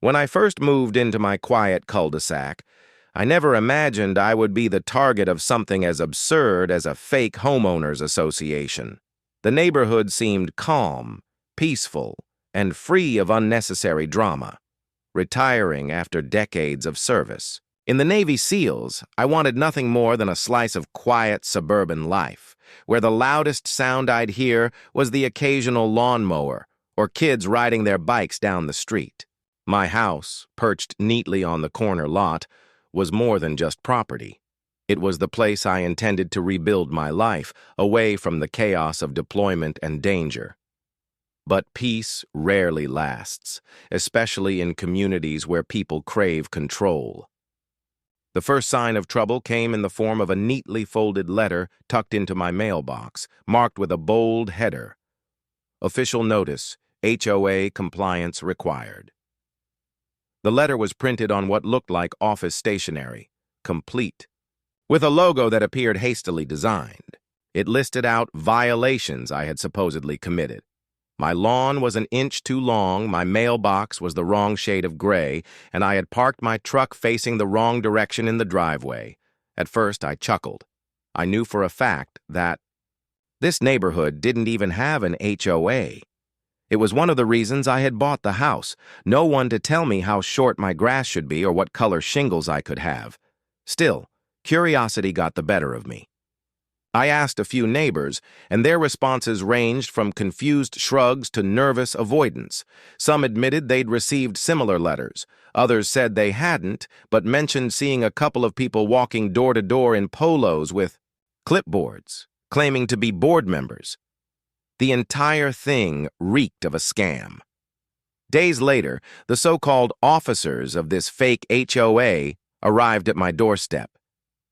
When I first moved into my quiet cul-de-sac, I never imagined I would be the target of something as absurd as a fake homeowners association. The neighborhood seemed calm, peaceful, and free of unnecessary drama, retiring after decades of service. In the Navy SEALs, I wanted nothing more than a slice of quiet suburban life, where the loudest sound I'd hear was the occasional lawnmower or kids riding their bikes down the street. My house, perched neatly on the corner lot, was more than just property. It was the place I intended to rebuild my life, away from the chaos of deployment and danger. But peace rarely lasts, especially in communities where people crave control. The first sign of trouble came in the form of a neatly folded letter tucked into my mailbox, marked with a bold header. Official notice, HOA compliance required. The letter was printed on what looked like office stationery, complete, with a logo that appeared hastily designed. It listed out violations I had supposedly committed. My lawn was an inch too long, my mailbox was the wrong shade of gray, and I had parked my truck facing the wrong direction in the driveway. At first, I chuckled. I knew for a fact that this neighborhood didn't even have an HOA. It was one of the reasons I had bought the house. No one to tell me how short my grass should be or what color shingles I could have. Still, curiosity got the better of me. I asked a few neighbors, and their responses ranged from confused shrugs to nervous avoidance. Some admitted they'd received similar letters. Others said they hadn't, but mentioned seeing a couple of people walking door to door in polos with clipboards, claiming to be board members. The entire thing reeked of a scam. Days later, the so-called officers of this fake HOA arrived at my doorstep.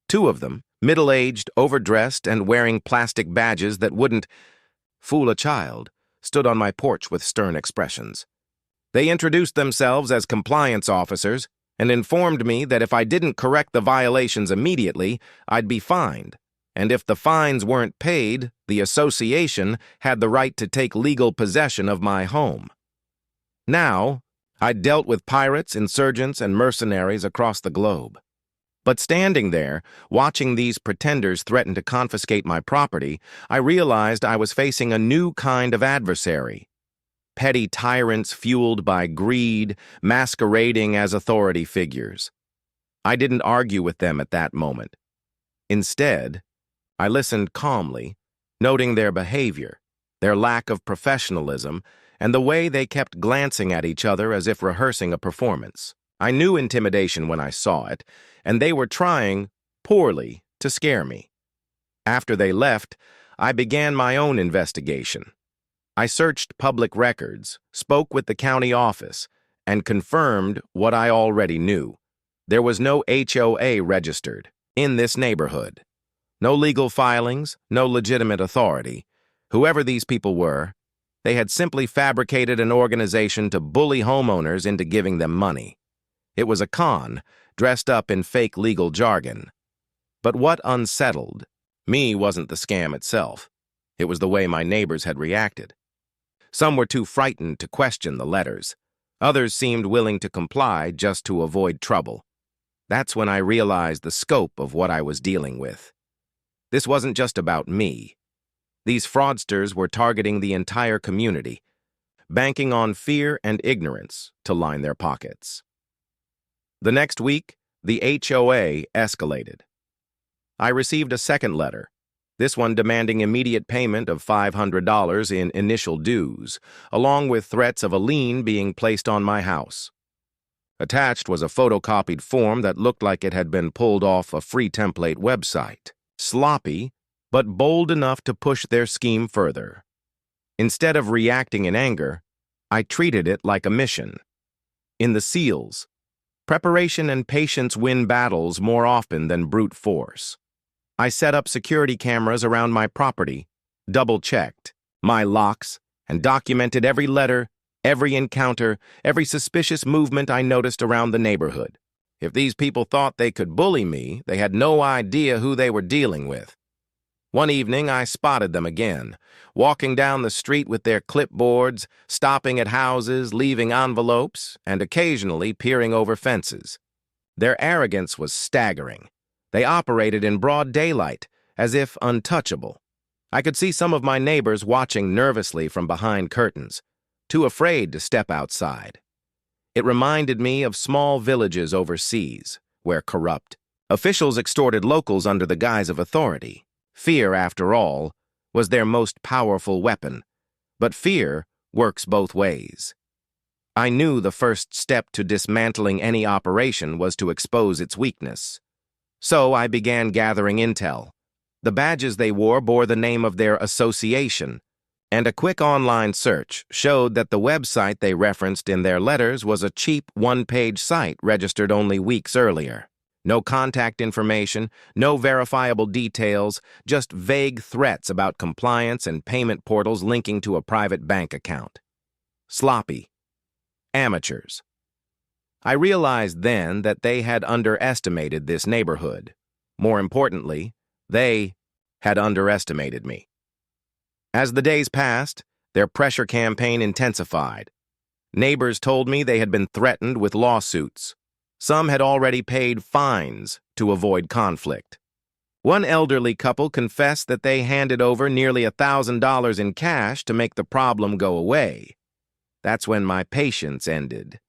Two of them, middle-aged, overdressed, and wearing plastic badges that wouldn't fool a child, stood on my porch with stern expressions. They introduced themselves as compliance officers and informed me that if I didn't correct the violations immediately, I'd be fined. And if the fines weren't paid, the association had the right to take legal possession of my home. Now, I'd dealt with pirates, insurgents, and mercenaries across the globe. But standing there, watching these pretenders threaten to confiscate my property, I realized I was facing a new kind of adversary. Petty tyrants fueled by greed, masquerading as authority figures. I didn't argue with them at that moment. Instead, I listened calmly, noting their behavior, their lack of professionalism, and the way they kept glancing at each other as if rehearsing a performance. I knew intimidation when I saw it, and they were trying, poorly, to scare me. After they left, I began my own investigation. I searched public records, spoke with the county office, and confirmed what I already knew. There was no HOA registered in this neighborhood. No legal filings, no legitimate authority. Whoever these people were, they had simply fabricated an organization to bully homeowners into giving them money. It was a con, dressed up in fake legal jargon. But what unsettled me wasn't the scam itself. It was the way my neighbors had reacted. Some were too frightened to question the letters. Others seemed willing to comply just to avoid trouble. That's when I realized the scope of what I was dealing with. This wasn't just about me. These fraudsters were targeting the entire community, banking on fear and ignorance to line their pockets. The next week, the HOA escalated. I received a second letter, this one demanding immediate payment of $500 in initial dues, along with threats of a lien being placed on my house. Attached was a photocopied form that looked like it had been pulled off a free template website. Sloppy, but bold enough to push their scheme further. Instead of reacting in anger, I treated it like a mission. In the SEALs, preparation and patience win battles more often than brute force. I set up security cameras around my property, double-checked my locks, and documented every letter, every encounter, every suspicious movement I noticed around the neighborhood. If these people thought they could bully me, they had no idea who they were dealing with. One evening, I spotted them again, walking down the street with their clipboards, stopping at houses, leaving envelopes, and occasionally peering over fences. Their arrogance was staggering. They operated in broad daylight, as if untouchable. I could see some of my neighbors watching nervously from behind curtains, too afraid to step outside. It reminded me of small villages overseas, where corrupt officials extorted locals under the guise of authority. Fear, after all, was their most powerful weapon, but fear works both ways. I knew the first step to dismantling any operation was to expose its weakness. So I began gathering intel. The badges they wore bore the name of their association, and a quick online search showed that the website they referenced in their letters was a cheap one-page site registered only weeks earlier. No contact information, no verifiable details, just vague threats about compliance and payment portals linking to a private bank account. Sloppy. Amateurs. I realized then that they had underestimated this neighborhood. More importantly, they had underestimated me. As the days passed, their pressure campaign intensified. Neighbors told me they had been threatened with lawsuits. Some had already paid fines to avoid conflict. One elderly couple confessed that they handed over nearly $1,000 in cash to make the problem go away. That's when my patience ended.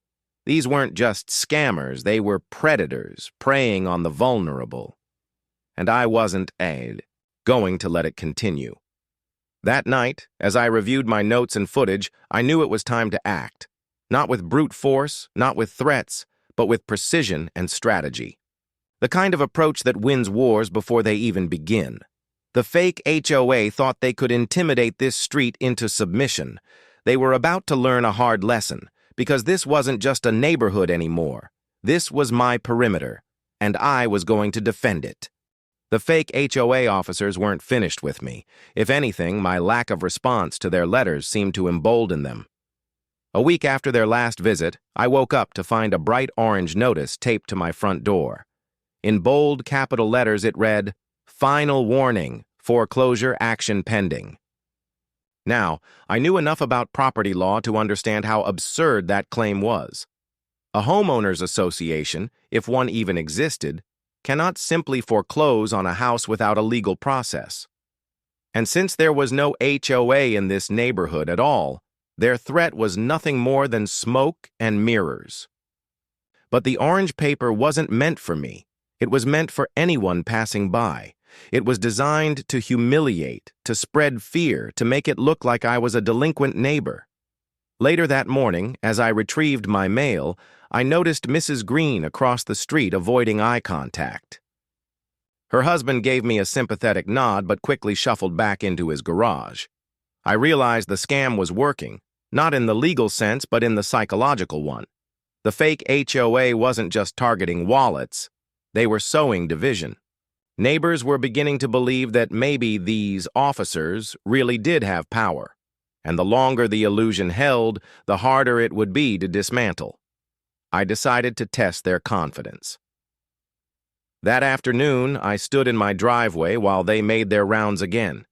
These weren't just scammers, they were predators preying on the vulnerable. And I wasn't going to let it continue. That night, as I reviewed my notes and footage, I knew it was time to act. Not with brute force, not with threats, but with precision and strategy. The kind of approach that wins wars before they even begin. The fake HOA thought they could intimidate this street into submission. They were about to learn a hard lesson, because this wasn't just a neighborhood anymore. This was my perimeter, and I was going to defend it. The fake HOA officers weren't finished with me. If anything, my lack of response to their letters seemed to embolden them. A week after their last visit, I woke up to find a bright orange notice taped to my front door. In bold capital letters it read, "Final warning, foreclosure action pending." Now, I knew enough about property law to understand how absurd that claim was. A homeowners association, if one even existed, cannot simply foreclose on a house without a legal process. And since there was no HOA in this neighborhood at all, their threat was nothing more than smoke and mirrors. But the orange paper wasn't meant for me. It was meant for anyone passing by. It was designed to humiliate, to spread fear, to make it look like I was a delinquent neighbor. Later that morning, as I retrieved my mail, I noticed Mrs. Green across the street avoiding eye contact. Her husband gave me a sympathetic nod but quickly shuffled back into his garage. I realized the scam was working, not in the legal sense but in the psychological one. The fake HOA wasn't just targeting wallets, they were sowing division. Neighbors were beginning to believe that maybe these officers really did have power, and the longer the illusion held, the harder it would be to dismantle. I decided to test their confidence. That afternoon, I stood in my driveway while they made their rounds again.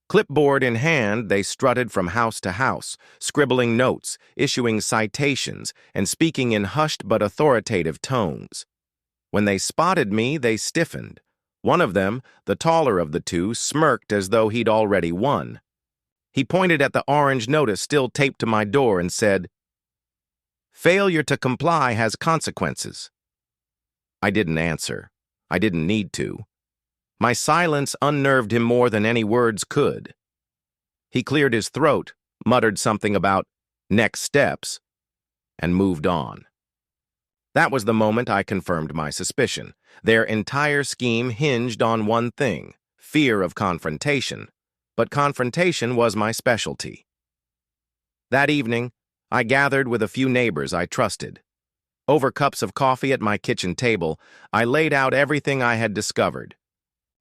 Clipboard in hand, they strutted from house to house, scribbling notes, issuing citations, and speaking in hushed but authoritative tones. When they spotted me, they stiffened. One of them, the taller of the two, smirked as though he'd already won. He pointed at the orange notice still taped to my door and said, "Failure to comply has consequences." I didn't answer. I didn't need to. My silence unnerved him more than any words could. He cleared his throat, muttered something about next steps, and moved on. That was the moment I confirmed my suspicion. Their entire scheme hinged on one thing, fear of confrontation. But confrontation was my specialty. That evening, I gathered with a few neighbors I trusted. Over cups of coffee at my kitchen table, I laid out everything I had discovered.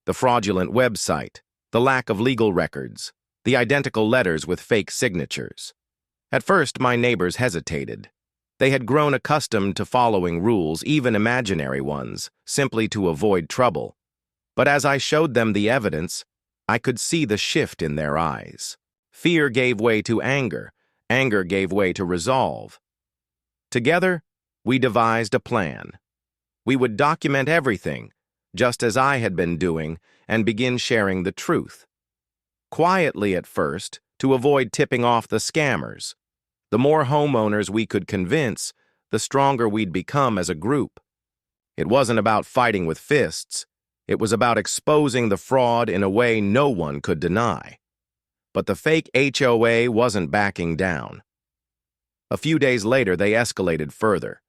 The fraudulent website, the lack of legal records, the identical letters with fake signatures. At first, my neighbors hesitated. They had grown accustomed to following rules, even imaginary ones, simply to avoid trouble. But as I showed them the evidence, I could see the shift in their eyes. Fear gave way to anger. Anger gave way to resolve. Together, we devised a plan. We would document everything, just as I had been doing, and begin sharing the truth. Quietly at first, to avoid tipping off the scammers. The more homeowners we could convince, the stronger we'd become as a group. It wasn't about fighting with fists. It was about exposing the fraud in a way no one could deny. But the fake HOA wasn't backing down. A few days later, they escalated further.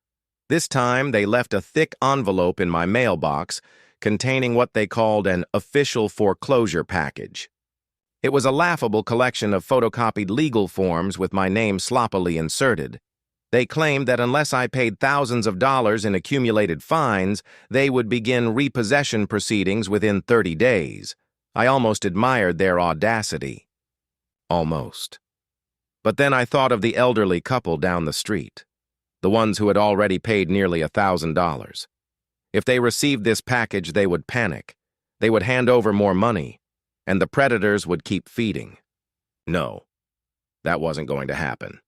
This time, they left a thick envelope in my mailbox containing what they called an official foreclosure package. It was a laughable collection of photocopied legal forms with my name sloppily inserted. They claimed that unless I paid thousands of dollars in accumulated fines, they would begin repossession proceedings within 30 days. I almost admired their audacity. Almost. But then I thought of the elderly couple down the street, the ones who had already paid nearly $1,000. If they received this package, they would panic. They would hand over more money, and the predators would keep feeding. No, that wasn't going to happen.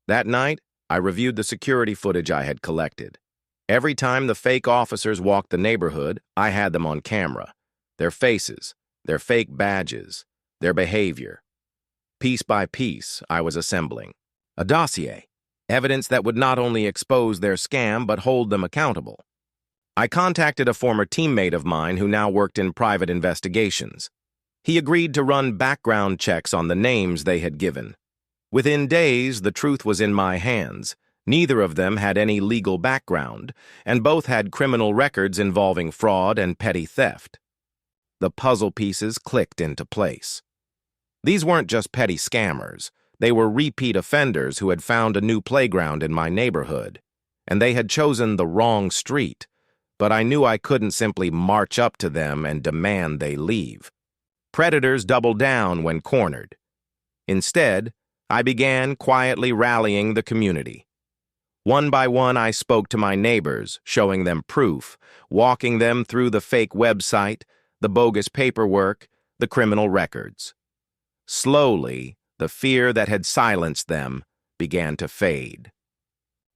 That night, I reviewed the security footage I had collected. Every time the fake officers walked the neighborhood, I had them on camera. Their faces, their fake badges, their behavior. Piece by piece, I was assembling a dossier, evidence that would not only expose their scam but hold them accountable. I contacted a former teammate of mine who now worked in private investigations. He agreed to run background checks on the names they had given. Within days, the truth was in my hands. Neither of them had any legal background, and both had criminal records involving fraud and petty theft. The puzzle pieces clicked into place. These weren't just petty scammers. They were repeat offenders who had found a new playground in my neighborhood, and they had chosen the wrong street. But I knew I couldn't simply march up to them and demand they leave. Predators double down when cornered. Instead, I began quietly rallying the community. One by one, I spoke to my neighbors, showing them proof, walking them through the fake website, the bogus paperwork, the criminal records. Slowly, the fear that had silenced them began to fade.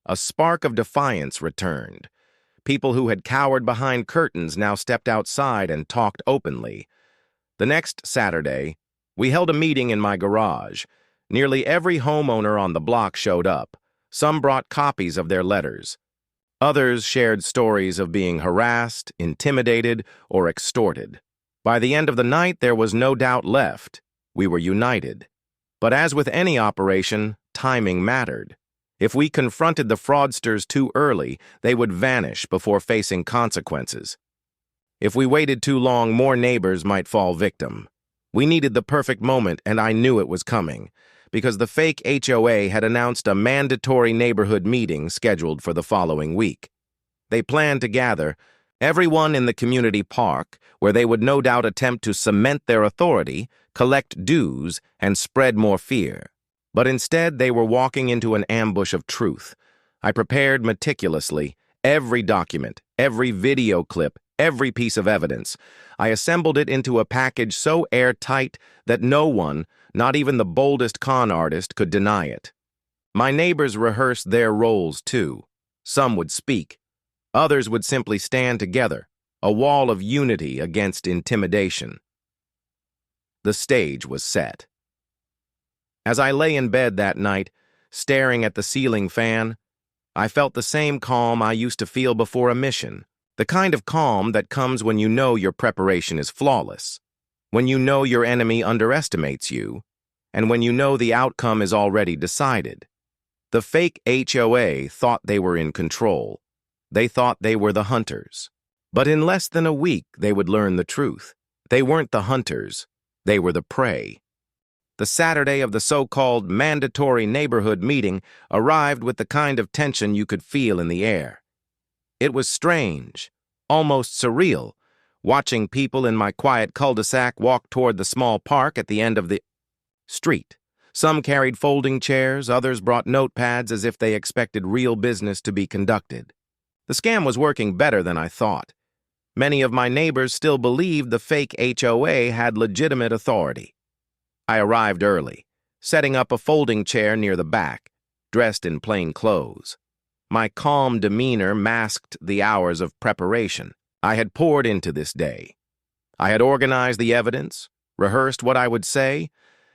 A spark of defiance returned. People who had cowered behind curtains now stepped outside and talked openly. The next Saturday, we held a meeting in my garage. Nearly every homeowner on the block showed up. Some brought copies of their letters. Others shared stories of being harassed, intimidated, or extorted. By the end of the night, there was no doubt left. We were united. But as with any operation, timing mattered. If we confronted the fraudsters too early, they would vanish before facing consequences. If we waited too long, more neighbors might fall victim. We needed the perfect moment, and I knew it was coming, because the fake HOA had announced a mandatory neighborhood meeting scheduled for the following week. They planned to gather everyone in the community park, where they would no doubt attempt to cement their authority, collect dues, and spread more fear. But instead, they were walking into an ambush of truth. I prepared meticulously every document, every video clip, every piece of evidence. I assembled it into a package so airtight that no one, not even the boldest con artist, could deny it. My neighbors rehearsed their roles too. Some would speak. Others would simply stand together, a wall of unity against intimidation. The stage was set. As I lay in bed that night, staring at the ceiling fan, I felt the same calm I used to feel before a mission, the kind of calm that comes when you know your preparation is flawless, when you know your enemy underestimates you, and when you know the outcome is already decided. The fake HOA thought they were in control. They thought they were the hunters. But in less than a week, they would learn the truth. They weren't the hunters. They were the prey. The Saturday of the so-called mandatory neighborhood meeting arrived with the kind of tension you could feel in the air. It was strange, almost surreal, watching people in my quiet cul-de-sac walk toward the small park at the end of the street. Some carried folding chairs, others brought notepads as if they expected real business to be conducted. The scam was working better than I thought. Many of my neighbors still believed the fake HOA had legitimate authority. I arrived early, setting up a folding chair near the back, dressed in plain clothes. My calm demeanor masked the hours of preparation I had poured into this day. I had organized the evidence, rehearsed what I would say,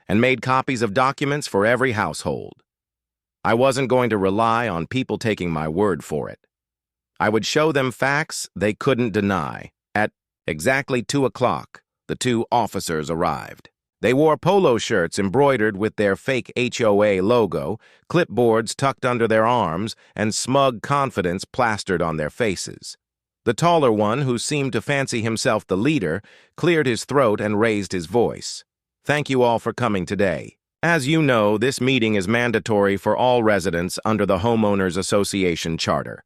and made copies of documents for every household. I wasn't going to rely on people taking my word for it. I would show them facts they couldn't deny. At exactly 2 o'clock, the two officers arrived. They wore polo shirts embroidered with their fake HOA logo, clipboards tucked under their arms, and smug confidence plastered on their faces. The taller one, who seemed to fancy himself the leader, cleared his throat and raised his voice. "Thank you all for coming today. As you know, this meeting is mandatory for all residents under the Homeowners Association Charter.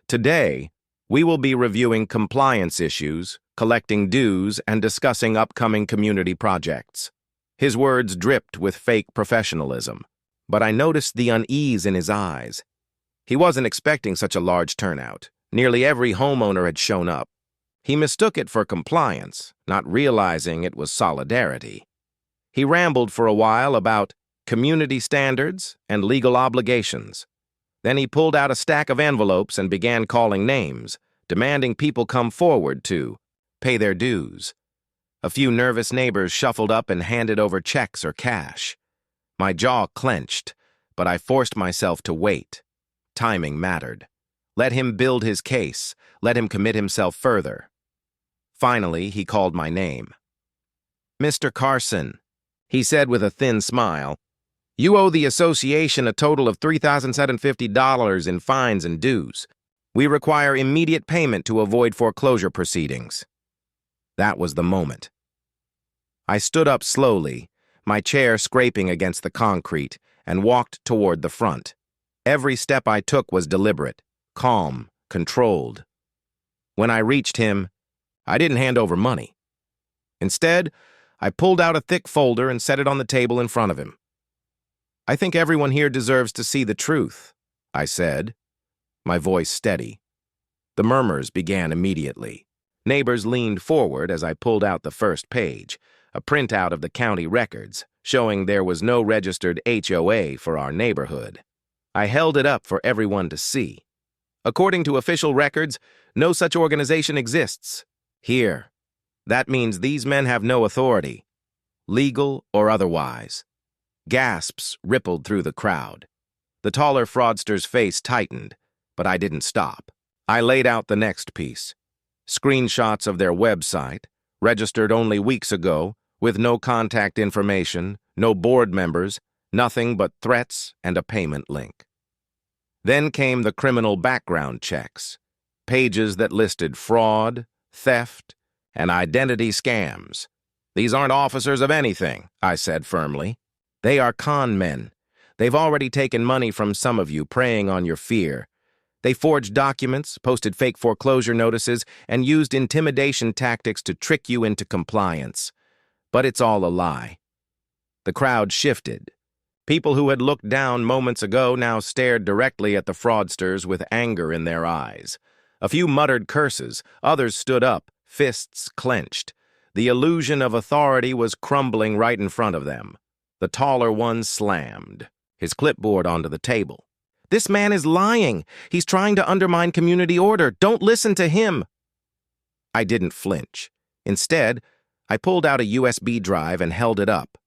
Today, we will be reviewing compliance issues, collecting dues, and discussing upcoming community projects." His words dripped with fake professionalism, but I noticed the unease in his eyes. He wasn't expecting such a large turnout. Nearly every homeowner had shown up. He mistook it for compliance, not realizing it was solidarity. He rambled for a while about community standards and legal obligations. Then he pulled out a stack of envelopes and began calling names, demanding people come forward to pay their dues. A few nervous neighbors shuffled up and handed over checks or cash. My jaw clenched, but I forced myself to wait. Timing mattered. Let him build his case. Let him commit himself further. Finally, he called my name. "Mr. Carson," he said with a thin smile, "you owe the association a total of $3,750 in fines and dues. We require immediate payment to avoid foreclosure proceedings." That was the moment. I stood up slowly, my chair scraping against the concrete, and walked toward the front. Every step I took was deliberate, calm, controlled. When I reached him, I didn't hand over money. Instead, I pulled out a thick folder and set it on the table in front of him. "I think everyone here deserves to see the truth," I said, my voice steady. The murmurs began immediately. Neighbors leaned forward as I pulled out the first page, a printout of the county records, showing there was no registered HOA for our neighborhood. I held it up for everyone to see. According to official records, no such organization exists. Here. That means these men have no authority, legal or otherwise. Gasps rippled through the crowd. The taller fraudster's face tightened, but I didn't stop. I laid out the next piece. Screenshots of their website, registered only weeks ago, with no contact information, no board members, nothing but threats and a payment link. Then came the criminal background checks, pages that listed fraud, theft, and identity scams. "These aren't officers of anything," I said firmly. "They are con men. They've already taken money from some of you, preying on your fear. They forged documents, posted fake foreclosure notices, and used intimidation tactics to trick you into compliance. But it's all a lie." The crowd shifted. People who had looked down moments ago now stared directly at the fraudsters with anger in their eyes. A few muttered curses, others stood up, fists clenched. The illusion of authority was crumbling right in front of them. The taller one slammed his clipboard onto the table. "This man is lying. He's trying to undermine community order. Don't listen to him." I didn't flinch. Instead, I pulled out a USB drive and held it up.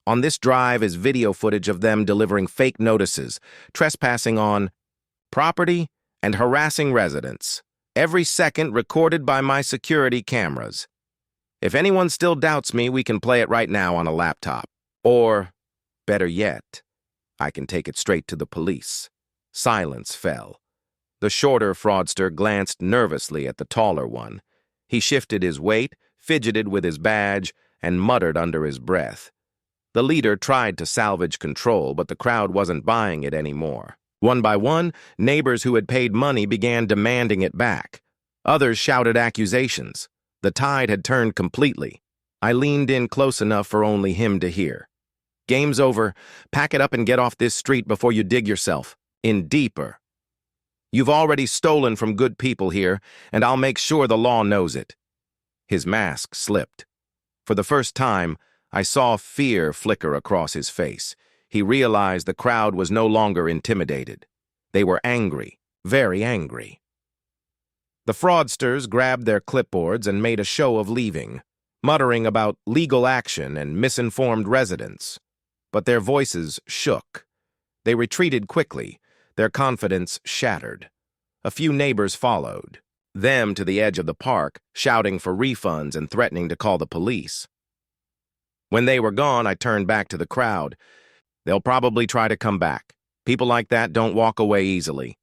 On this drive is video footage of them delivering fake notices, trespassing on property, and harassing residents. Every second recorded by my security cameras. If anyone still doubts me, we can play it right now on a laptop. Or, better yet, I can take it straight to the police. Silence fell. The shorter fraudster glanced nervously at the taller one. He shifted his weight, fidgeted with his badge, and muttered under his breath. The leader tried to salvage control, but the crowd wasn't buying it anymore. One by one, neighbors who had paid money began demanding it back. Others shouted accusations. The tide had turned completely. I leaned in close enough for only him to hear. "Game's over. Pack it up and get off this street before you dig yourself in deeper." You've already stolen from good people here, and I'll make sure the law knows it." His mask slipped. For the first time, I saw fear flicker across his face. He realized the crowd was no longer intimidated. They were angry, very angry. The fraudsters grabbed their clipboards and made a show of leaving, muttering about legal action and misinformed residents. But their voices shook. They retreated quickly, their confidence shattered. A few neighbors followed, them to the edge of the park, shouting for refunds and threatening to call the police. When they were gone, I turned back to the crowd. They'll probably try to come back. People like that don't walk away easily.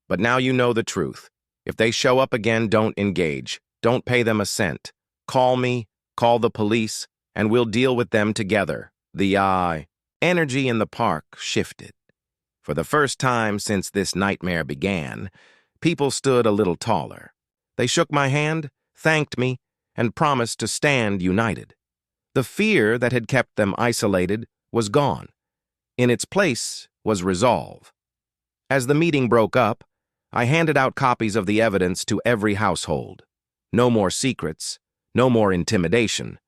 But now you know the truth. If they show up again, don't engage. Don't pay them a cent. Call me, call the police, and we'll deal with them together. The energy in the park shifted. For the first time since this nightmare began, people stood a little taller. They shook my hand, thanked me, and promised to stand united. The fear that had kept them isolated was gone. In its place was resolve. As the meeting broke up, I handed out copies of the evidence to every household. No more secrets, no more intimidation.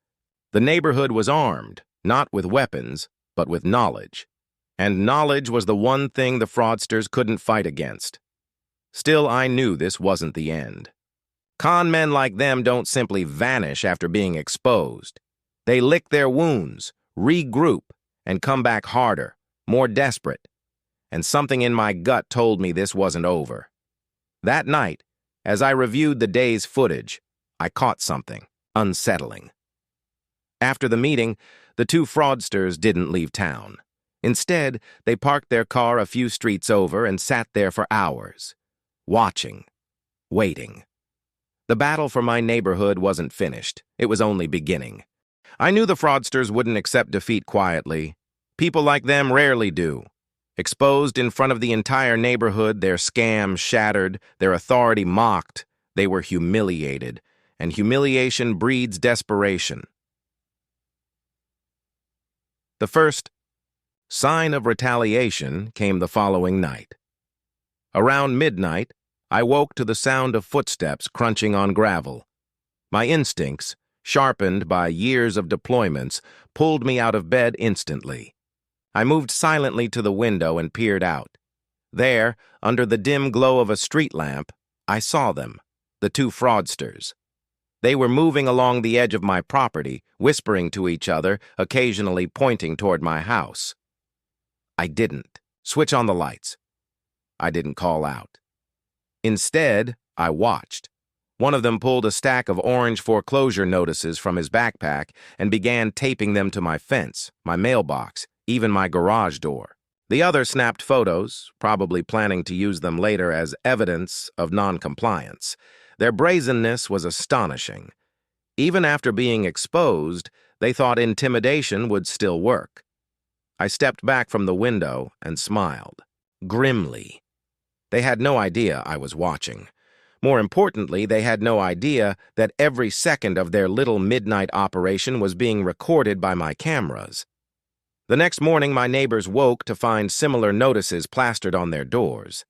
The neighborhood was armed, not with weapons, but with knowledge. And knowledge was the one thing the fraudsters couldn't fight against. Still, I knew this wasn't the end. Con men like them don't simply vanish after being exposed. They lick their wounds, regroup, and come back harder, more desperate. And something in my gut told me this wasn't over. That night, as I reviewed the day's footage, I caught something unsettling. After the meeting, the two fraudsters didn't leave town. Instead, they parked their car a few streets over and sat there for hours, watching, waiting. The battle for my neighborhood wasn't finished. It was only beginning. I knew the fraudsters wouldn't accept defeat quietly. People like them rarely do. Exposed in front of the entire neighborhood, their scam shattered, their authority mocked, they were humiliated, and humiliation breeds desperation. The first sign of retaliation came the following night. Around midnight, I woke to the sound of footsteps crunching on gravel. My instincts, sharpened by years of deployments, pulled me out of bed instantly. I moved silently to the window and peered out. There, under the dim glow of a street lamp, I saw them, the two fraudsters. They were moving along the edge of my property, whispering to each other, occasionally pointing toward my house. I didn't switch on the lights. I didn't call out. Instead, I watched. One of them pulled a stack of orange foreclosure notices from his backpack and began taping them to my fence, my mailbox, even my garage door. The other snapped photos, probably planning to use them later as evidence of non-compliance. Their brazenness was astonishing. Even after being exposed, they thought intimidation would still work. I stepped back from the window and smiled, grimly. They had no idea I was watching. More importantly, they had no idea that every second of their little midnight operation was being recorded by my cameras. The next morning, my neighbors woke to find similar notices plastered on their doors.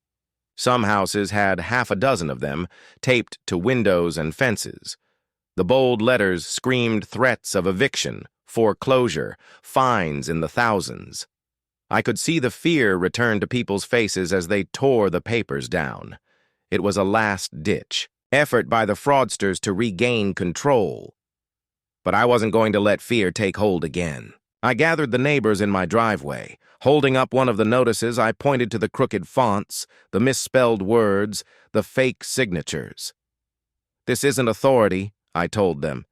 Some houses had half a dozen of them, taped to windows and fences. The bold letters screamed threats of eviction, foreclosure, fines in the thousands. I could see the fear return to people's faces as they tore the papers down. It was a last-ditch effort by the fraudsters to regain control. But I wasn't going to let fear take hold again. I gathered the neighbors in my driveway. Holding up one of the notices, I pointed to the crooked fonts, the misspelled words, the fake signatures. "This isn't authority," I told them.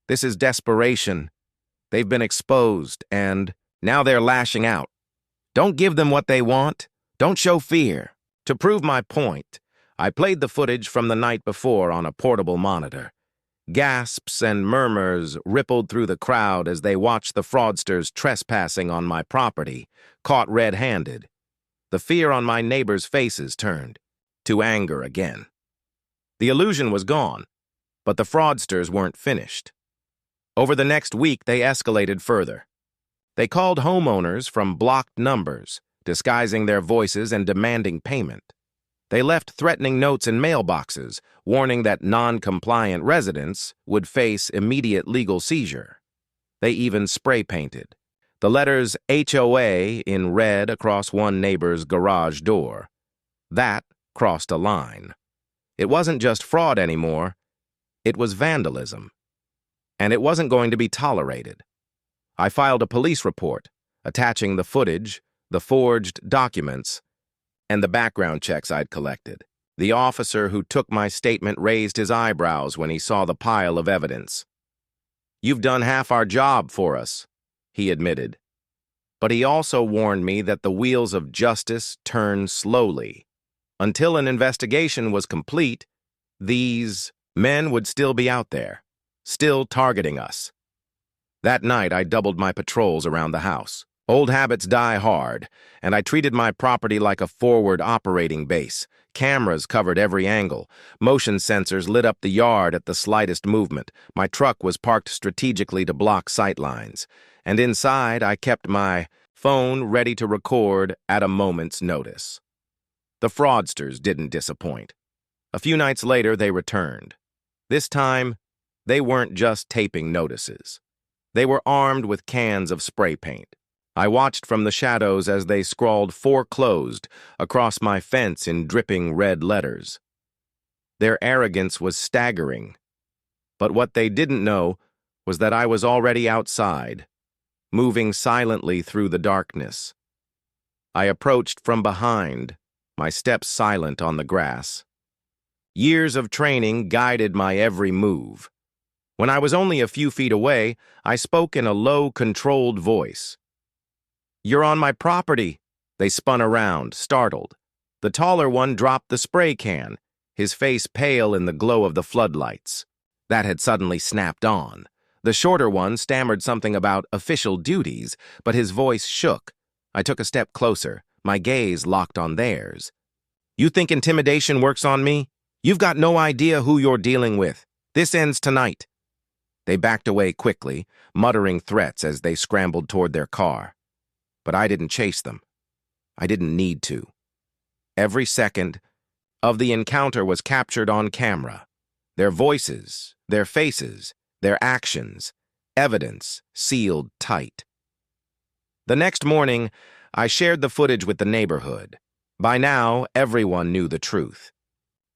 "This is desperation. They've been exposed, and now they're lashing out. Don't give them what they want. Don't show fear." To prove my point, I played the footage from the night before on a portable monitor. Gasps and murmurs rippled through the crowd as they watched the fraudsters trespassing on my property, caught red-handed. The fear on my neighbors' faces turned to anger again. The illusion was gone, but the fraudsters weren't finished. Over the next week, they escalated further. They called homeowners from blocked numbers, disguising their voices and demanding payment. They left threatening notes in mailboxes, warning that non-compliant residents would face immediate legal seizure. They even spray-painted the letters HOA in red across one neighbor's garage door. That crossed a line. It wasn't just fraud anymore, it was vandalism. And it wasn't going to be tolerated. I filed a police report, attaching the footage, the forged documents, and the background checks I'd collected. The officer who took my statement raised his eyebrows when he saw the pile of evidence. "You've done half our job for us," he admitted. But he also warned me that the wheels of justice turn slowly. Until an investigation was complete, these men would still be out there, still targeting us. That night, I doubled my patrols around the house. Old habits die hard, and I treated my property like a forward operating base. Cameras covered every angle. Motion sensors lit up the yard at the slightest movement. My truck was parked strategically to block sightlines. And inside, I kept my phone ready to record at a moment's notice. The fraudsters didn't disappoint. A few nights later, they returned. This time, they weren't just taping notices. They were armed with cans of spray paint. I watched from the shadows as they scrawled "foreclosed" across my fence in dripping red letters. Their arrogance was staggering. But what they didn't know was that I was already outside, moving silently through the darkness. I approached from behind, my steps silent on the grass. Years of training guided my every move. When I was only a few feet away, I spoke in a low, controlled voice. "You're on my property." They spun around, startled. The taller one dropped the spray can, his face pale in the glow of the floodlights. That had suddenly snapped on. The shorter one stammered something about official duties, but his voice shook. I took a step closer, my gaze locked on theirs. "You think intimidation works on me? You've got no idea who you're dealing with. This ends tonight." They backed away quickly, muttering threats as they scrambled toward their car. But I didn't chase them. I didn't need to. Every second of the encounter was captured on camera. Their voices, their faces, their actions, evidence sealed tight. The next morning, I shared the footage with the neighborhood. By now, everyone knew the truth.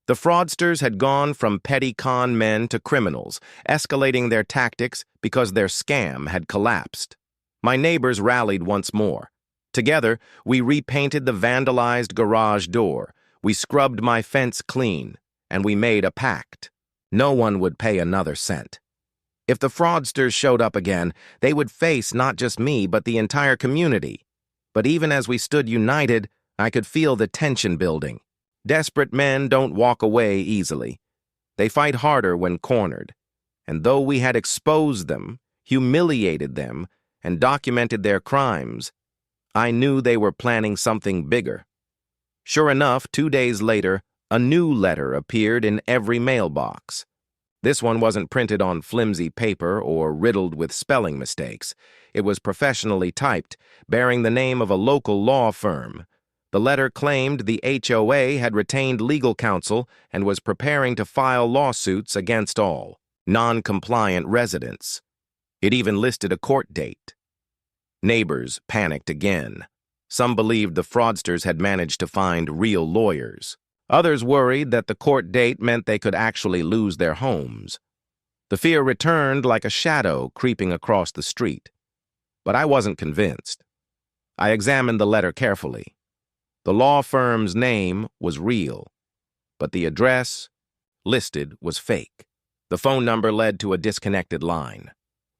The fraudsters had gone from petty con men to criminals, escalating their tactics because their scam had collapsed. My neighbors rallied once more. Together, we repainted the vandalized garage door, we scrubbed my fence clean, and we made a pact. No one would pay another cent. If the fraudsters showed up again, they would face not just me, but the entire community. But even as we stood united, I could feel the tension building. Desperate men don't walk away easily. They fight harder when cornered. And though we had exposed them, humiliated them, and documented their crimes, I knew they were planning something bigger. Sure enough, 2 days later, a new letter appeared in every mailbox. This one wasn't printed on flimsy paper or riddled with spelling mistakes. It was professionally typed, bearing the name of a local law firm. The letter claimed the HOA had retained legal counsel and was preparing to file lawsuits against all non-compliant residents. It even listed a court date. Neighbors panicked again. Some believed the fraudsters had managed to find real lawyers. Others worried that the court date meant they could actually lose their homes. The fear returned like a shadow creeping across the street. But I wasn't convinced. I examined the letter carefully. The law firm's name was real, but the address listed was fake. The phone number led to a disconnected line.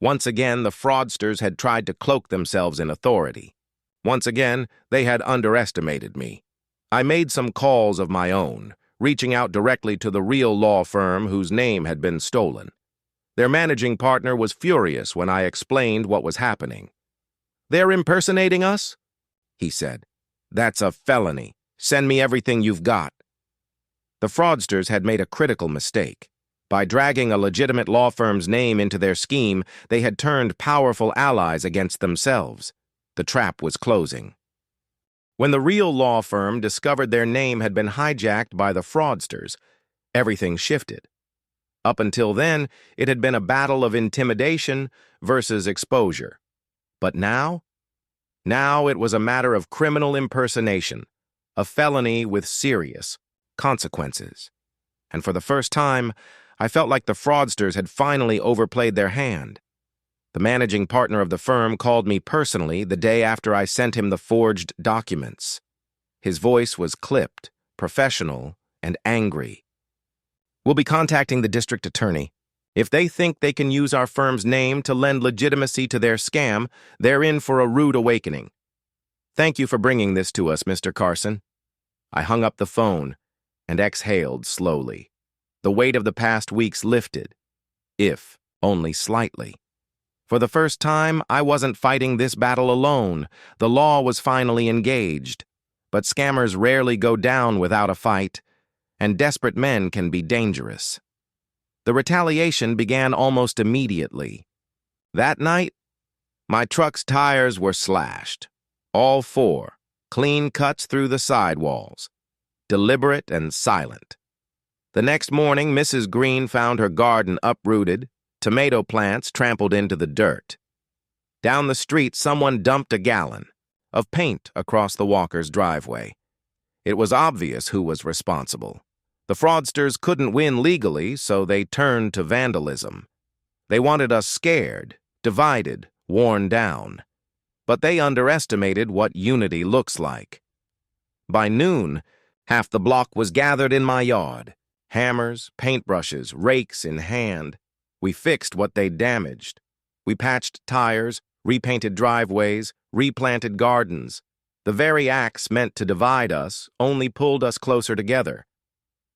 Once again, the fraudsters had tried to cloak themselves in authority. Once again, they had underestimated me. I made some calls of my own, reaching out directly to the real law firm whose name had been stolen. Their managing partner was furious when I explained what was happening. "They're impersonating us?" he said. "That's a felony. Send me everything you've got." The fraudsters had made a critical mistake. By dragging a legitimate law firm's name into their scheme, they had turned powerful allies against themselves. The trap was closing. When the real law firm discovered their name had been hijacked by the fraudsters, everything shifted. Up until then, it had been a battle of intimidation versus exposure. But now it was a matter of criminal impersonation, a felony with serious consequences. And for the first time, I felt like the fraudsters had finally overplayed their hand. The managing partner of the firm called me personally the day after I sent him the forged documents. His voice was clipped, professional, and angry. "We'll be contacting the district attorney. If they think they can use our firm's name to lend legitimacy to their scam, they're in for a rude awakening. Thank you for bringing this to us, Mr. Carson." I hung up the phone and exhaled slowly. The weight of the past weeks lifted, if only slightly. For the first time, I wasn't fighting this battle alone. The law was finally engaged. But scammers rarely go down without a fight, and desperate men can be dangerous. The retaliation began almost immediately. That night, my truck's tires were slashed. All four, clean cuts through the sidewalls, deliberate and silent. The next morning, Mrs. Green found her garden uprooted, tomato plants trampled into the dirt. Down the street, someone dumped a gallon of paint across the Walkers' driveway. It was obvious who was responsible. The fraudsters couldn't win legally, so they turned to vandalism. They wanted us scared, divided, worn down. But they underestimated what unity looks like. By noon, half the block was gathered in my yard. Hammers, paintbrushes, rakes in hand. We fixed what they damaged. We patched tires, repainted driveways, replanted gardens. The very acts meant to divide us only pulled us closer together.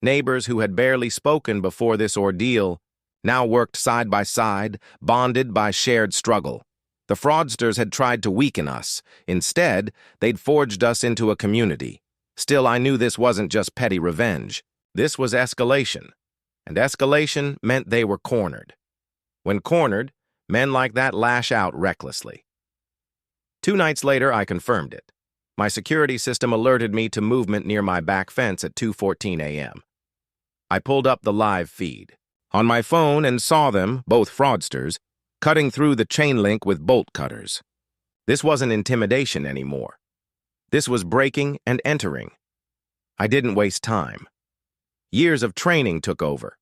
Neighbors who had barely spoken before this ordeal now worked side by side, bonded by shared struggle. The fraudsters had tried to weaken us. Instead, they'd forged us into a community. Still, I knew this wasn't just petty revenge. This was escalation. And escalation meant they were cornered. When cornered, men like that lash out recklessly. 2 nights later, I confirmed it. My security system alerted me to movement near my back fence at 2:14 a.m. I pulled up the live feed on my phone and saw them, both fraudsters, cutting through the chain link with bolt cutters. This wasn't intimidation anymore. This was breaking and entering. I didn't waste time. Years of training took over.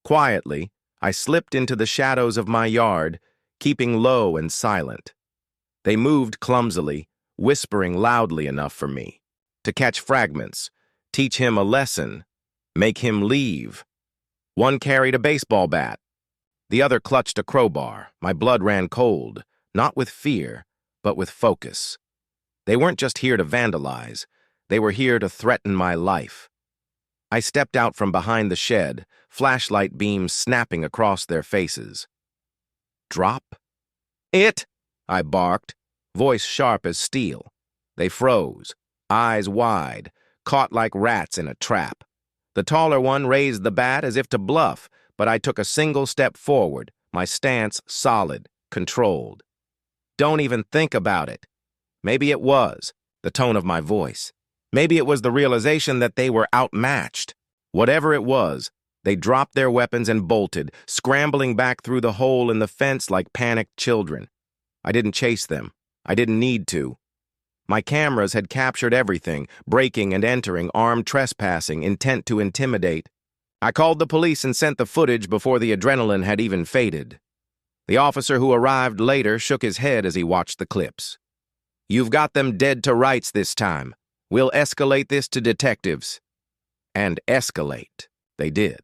Quietly, I slipped into the shadows of my yard, keeping low and silent. They moved clumsily, whispering loudly enough for me to catch fragments, teach him a lesson, make him leave. One carried a baseball bat. The other clutched a crowbar. My blood ran cold, not with fear, but with focus. They weren't just here to vandalize. They were here to threaten my life. I stepped out from behind the shed, flashlight beams snapping across their faces. "Drop it," I barked, voice sharp as steel. They froze, eyes wide, caught like rats in a trap. The taller one raised the bat as if to bluff, but I took a single step forward, my stance solid, controlled. "Don't even think about it." Maybe it was the tone of my voice. Maybe it was the realization that they were outmatched. Whatever it was, they dropped their weapons and bolted, scrambling back through the hole in the fence like panicked children. I didn't chase them. I didn't need to. My cameras had captured everything, breaking and entering, armed trespassing, intent to intimidate. I called the police and sent the footage before the adrenaline had even faded. The officer who arrived later shook his head as he watched the clips. "You've got them dead to rights this time. We'll escalate this to detectives." And escalate they did.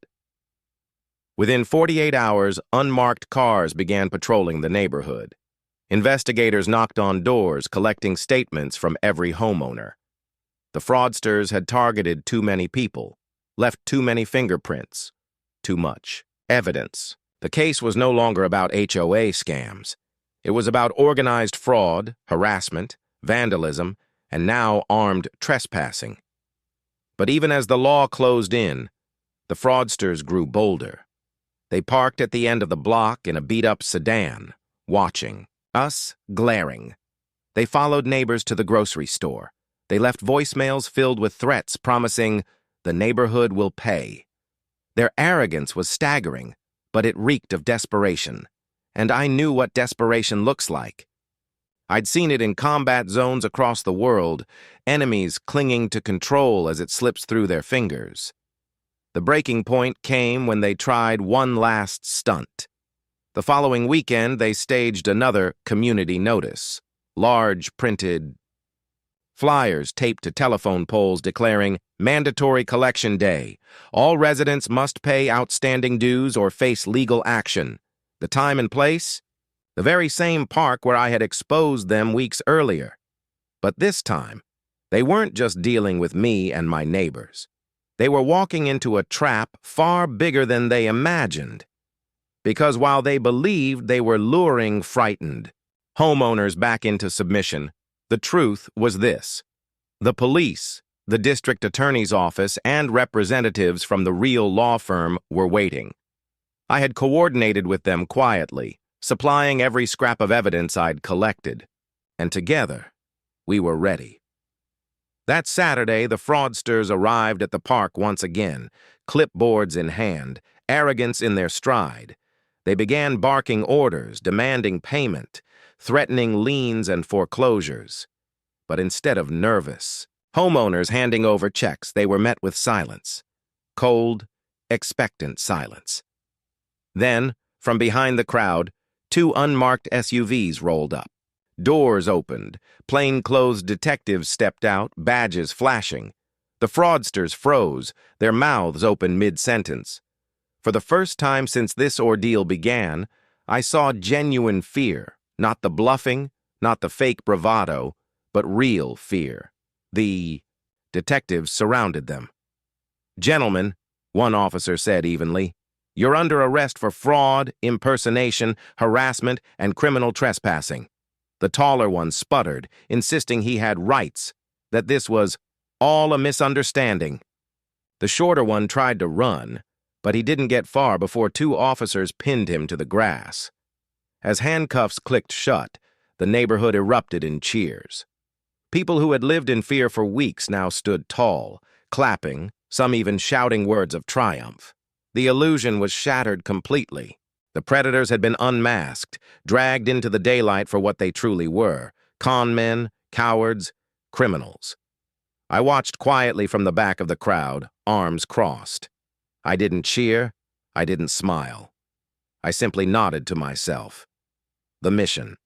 Within 48 hours, unmarked cars began patrolling the neighborhood. Investigators knocked on doors, collecting statements from every homeowner. The fraudsters had targeted too many people, left too many fingerprints, too much evidence. The case was no longer about HOA scams. It was about organized fraud, harassment, vandalism, and now armed trespassing. But even as the law closed in, the fraudsters grew bolder. They parked at the end of the block in a beat-up sedan, watching, us glaring. They followed neighbors to the grocery store, They left voicemails filled with threats promising, "The neighborhood will pay." Their arrogance was staggering, but it reeked of desperation. And I knew what desperation looks like. I'd seen it in combat zones across the world, enemies clinging to control as it slips through their fingers. The breaking point came when they tried one last stunt. The following weekend, they staged another community notice. Large printed flyers taped to telephone poles declaring, "Mandatory collection day. All residents must pay outstanding dues or face legal action." The time and place? The very same park where I had exposed them weeks earlier. But this time, they weren't just dealing with me and my neighbors. They were walking into a trap far bigger than they imagined. Because while they believed they were luring frightened homeowners back into submission, the truth was this: the police, the district attorney's office, and representatives from the real law firm were waiting. I had coordinated with them quietly, supplying every scrap of evidence I'd collected, and together, we were ready. That Saturday, the fraudsters arrived at the park once again, clipboards in hand, arrogance in their stride. They began barking orders, demanding payment, threatening liens and foreclosures. But instead of nervous homeowners handing over checks, they were met with silence. Cold, expectant silence. Then, from behind the crowd, 2 unmarked SUVs rolled up. Doors opened, plainclothes detectives stepped out, badges flashing. The fraudsters froze, their mouths open mid-sentence. For the first time since this ordeal began, I saw genuine fear, not the bluffing, not the fake bravado, but real fear. The detectives surrounded them. "Gentlemen," one officer said evenly, "you're under arrest for fraud, impersonation, harassment, and criminal trespassing." The taller one sputtered, insisting he had rights, that this was all a misunderstanding. The shorter one tried to run, but he didn't get far before 2 officers pinned him to the grass. As handcuffs clicked shut, the neighborhood erupted in cheers. People who had lived in fear for weeks now stood tall, clapping, some even shouting words of triumph. The illusion was shattered completely. The predators had been unmasked, dragged into the daylight for what they truly were: con men, cowards, criminals. I watched quietly from the back of the crowd, arms crossed. I didn't cheer, I didn't smile. I simply nodded to myself. The mission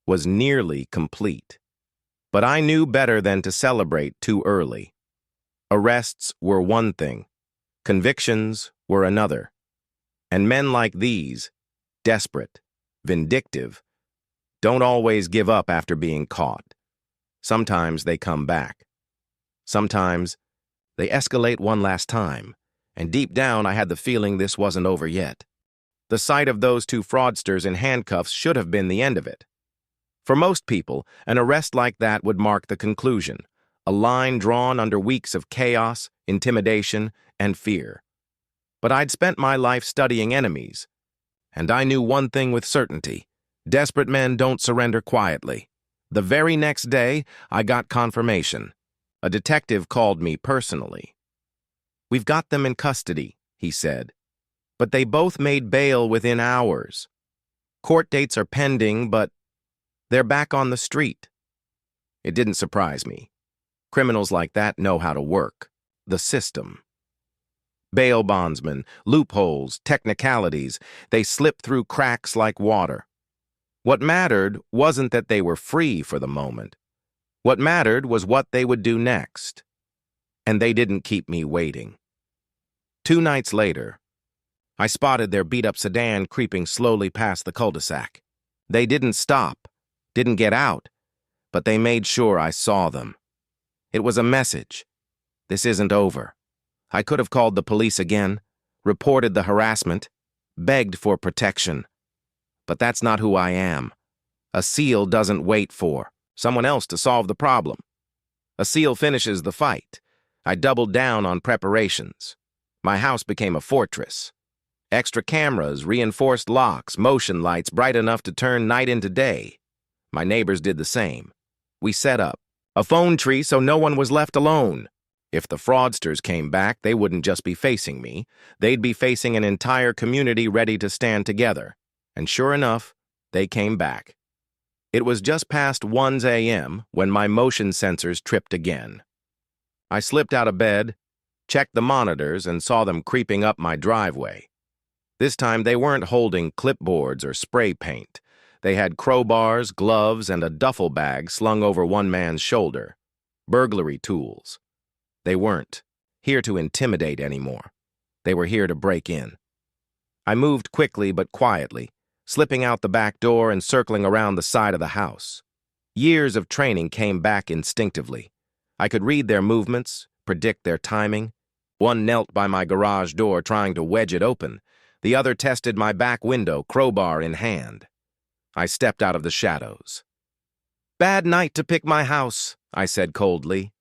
was nearly complete. But I knew better than to celebrate too early. Arrests were one thing, convictions were another. And men like these, desperate, vindictive, don't always give up after being caught. Sometimes they come back. Sometimes they escalate one last time, and deep down I had the feeling this wasn't over yet. The sight of those 2 fraudsters in handcuffs should have been the end of it. For most people, an arrest like that would mark the conclusion, a line drawn under weeks of chaos, intimidation, and fear. But I'd spent my life studying enemies, and I knew one thing with certainty: desperate men don't surrender quietly. The very next day, I got confirmation. A detective called me personally. "We've got them in custody," he said. "But they both made bail within hours. Court dates are pending, but they're back on the street." It didn't surprise me. Criminals like that know how to work the system. Bail bondsmen, loopholes, technicalities, they slip through cracks like water. What mattered wasn't that they were free for the moment. What mattered was what they would do next. And they didn't keep me waiting. 2 nights later, I spotted their beat-up sedan creeping slowly past the cul-de-sac. They didn't stop, didn't get out, but they made sure I saw them. It was a message. This isn't over. I could have called the police again, reported the harassment, begged for protection. But that's not who I am. A SEAL doesn't wait for someone else to solve the problem. A SEAL finishes the fight. I doubled down on preparations. My house became a fortress. Extra cameras, reinforced locks, motion lights bright enough to turn night into day. My neighbors did the same. We set up A phone tree so no one was left alone. If the fraudsters came back, they wouldn't just be facing me. They'd be facing an entire community ready to stand together. And sure enough, they came back. It was just past 1 a.m. when my motion sensors tripped again. I slipped out of bed, checked the monitors, and saw them creeping up my driveway. This time they weren't holding clipboards or spray paint. They had crowbars, gloves, and a duffel bag slung over one man's shoulder. Burglary tools. They weren't here to intimidate anymore. They were here to break in. I moved quickly but quietly, slipping out the back door and circling around the side of the house. Years of training came back instinctively. I could read their movements, predict their timing. One knelt by my garage door trying to wedge it open. The other tested my back window, crowbar in hand. I stepped out of the shadows. "Bad night to pick my house," I said coldly.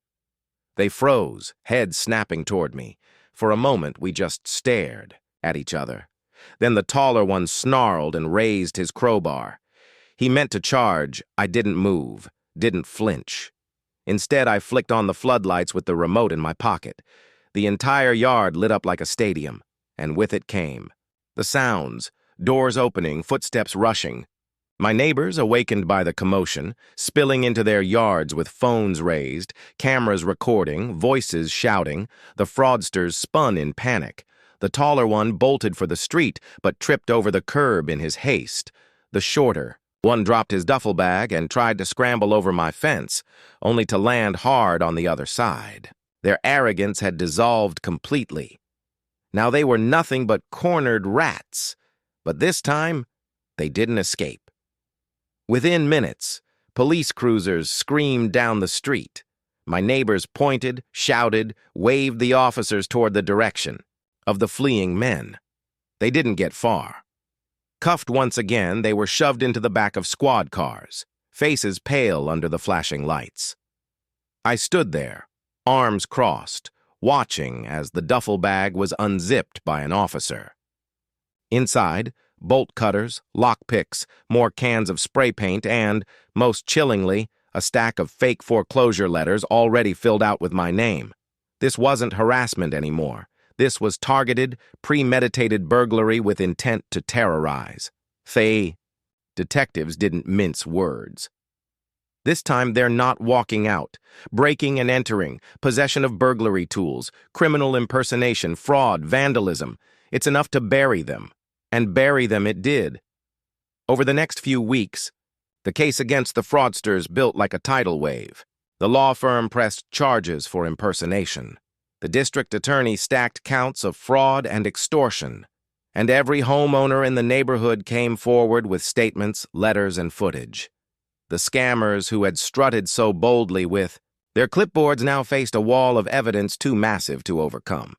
They froze, heads snapping toward me. For a moment, we just stared at each other. Then the taller one snarled and raised his crowbar. He meant to charge. I didn't move, didn't flinch. Instead, I flicked on the floodlights with the remote in my pocket. The entire yard lit up like a stadium, and with it came the sounds, doors opening, footsteps rushing. My neighbors, awakened by the commotion, spilling into their yards with phones raised, cameras recording, voices shouting. The fraudsters spun in panic. The taller one bolted for the street, but tripped over the curb in his haste. The shorter one dropped his duffel bag and tried to scramble over my fence, only to land hard on the other side. Their arrogance had dissolved completely. Now they were nothing but cornered rats, but this time they didn't escape. Within minutes, police cruisers screamed down the street. My neighbors pointed, shouted, waved the officers toward the direction of the fleeing men. They didn't get far. Cuffed once again, they were shoved into the back of squad cars, faces pale under the flashing lights. I stood there, arms crossed, watching as the duffel bag was unzipped by an officer. Inside, bolt cutters, lockpicks, more cans of spray paint, and, most chillingly, a stack of fake foreclosure letters already filled out with my name. This wasn't harassment anymore. This was targeted, premeditated burglary with intent to terrorize. Detectives didn't mince words. This time they're not walking out, breaking and entering, possession of burglary tools, criminal impersonation, fraud, vandalism. It's enough to bury them. And bury them it did. Over the next few weeks, the case against the fraudsters built like a tidal wave. The law firm pressed charges for impersonation. The district attorney stacked counts of fraud and extortion. And every homeowner in the neighborhood came forward with statements, letters, and footage. The scammers who had strutted so boldly with their clipboards now faced a wall of evidence too massive to overcome.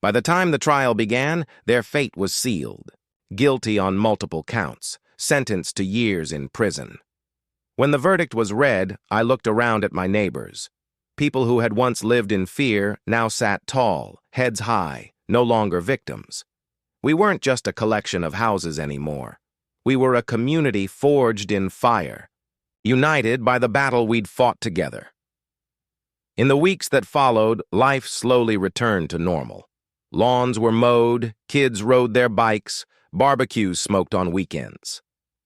By the time the trial began, their fate was sealed. Guilty on multiple counts, sentenced to years in prison. When the verdict was read, I looked around at my neighbors. People who had once lived in fear now sat tall, heads high, no longer victims. We weren't just a collection of houses anymore. We were a community forged in fire, united by the battle we'd fought together. In the weeks that followed, life slowly returned to normal. Lawns were mowed, kids rode their bikes, barbecues smoked on weekends.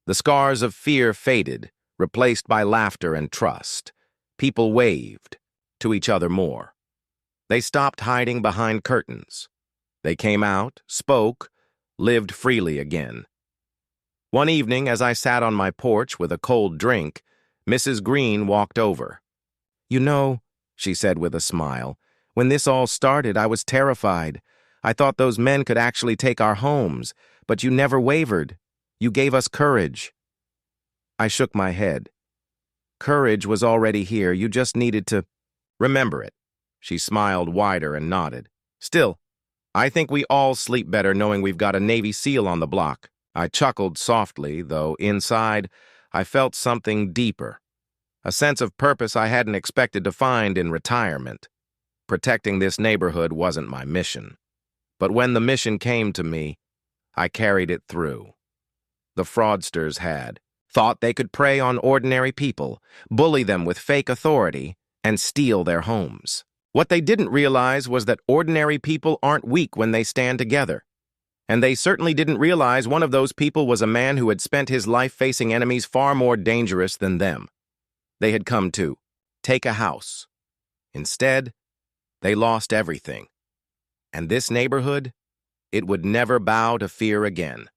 The scars of fear faded, replaced by laughter and trust. People waved to each other more. They stopped hiding behind curtains. They came out, spoke, lived freely again. One evening, as I sat on my porch with a cold drink, Mrs. Green walked over. "You know," she said with a smile, "when this all started, I was terrified. I thought those men could actually take our homes, but you never wavered. You gave us courage." I shook my head. Courage was already here. You just needed to remember it. She smiled wider and nodded. "Still, I think we all sleep better knowing we've got a Navy SEAL on the block." I chuckled softly, though inside I felt something deeper. A sense of purpose I hadn't expected to find in retirement. Protecting this neighborhood wasn't my mission. But when the mission came to me, I carried it through. The fraudsters had thought they could prey on ordinary people, bully them with fake authority, and steal their homes. What they didn't realize was that ordinary people aren't weak when they stand together. And they certainly didn't realize one of those people was a man who had spent his life facing enemies far more dangerous than them. They had come to take a house. Instead, they lost everything. And this neighborhood, it would never bow to fear again.